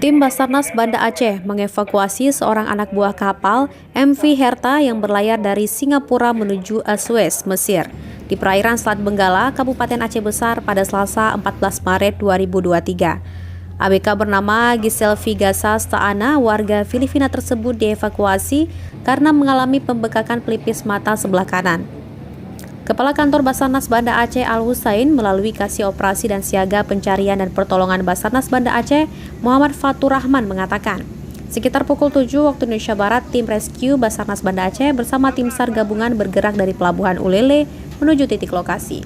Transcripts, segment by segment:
Tim Basarnas Banda Aceh mengevakuasi seorang anak buah kapal MV Herta yang berlayar dari Singapura menuju Suez, Mesir, di perairan Selat Benggala, Kabupaten Aceh Besar pada Selasa 14 Maret 2023. ABK bernama Giselle Vigasa Staana, warga Filipina tersebut dievakuasi karena mengalami pembekakan pelipis mata sebelah kanan. Kepala Kantor Basarnas Banda Aceh Al-Husain melalui Kasih Operasi dan Siaga Pencarian dan Pertolongan Basarnas Banda Aceh Muhammad Fatur Rahman mengatakan, sekitar pukul 7 waktu Indonesia Barat, tim rescue Basarnas Banda Aceh bersama tim SAR gabungan bergerak dari Pelabuhan Ulele menuju titik lokasi.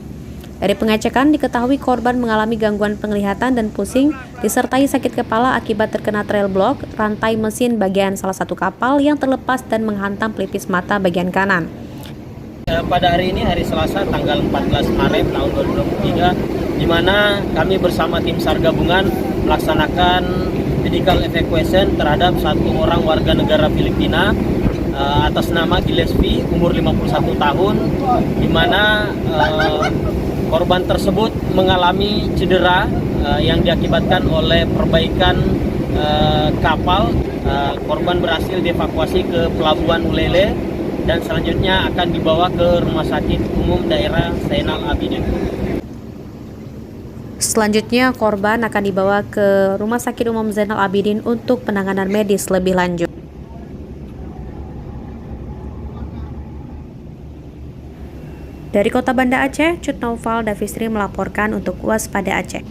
Dari pengecekan diketahui korban mengalami gangguan penglihatan dan pusing disertai sakit kepala akibat terkena trail block rantai mesin bagian salah satu kapal yang terlepas dan menghantam pelipis mata bagian kanan. Pada hari ini, hari Selasa, tanggal 14 Maret tahun 2023, di mana kami bersama tim SAR gabungan melaksanakan medical evacuation terhadap satu orang warga negara Filipina atas nama Gillespie, umur 51 tahun, di mana korban tersebut mengalami cedera yang diakibatkan oleh perbaikan kapal. Korban berhasil dievakuasi ke Pelabuhan Ulele dan selanjutnya akan dibawa ke Rumah Sakit Umum Daerah Zainal Abidin. Selanjutnya, korban akan dibawa ke Rumah Sakit Umum Zainal Abidin untuk penanganan medis lebih lanjut. Dari Kota Banda Aceh, Cut Naufal Davistri melaporkan untuk Waspada Aceh.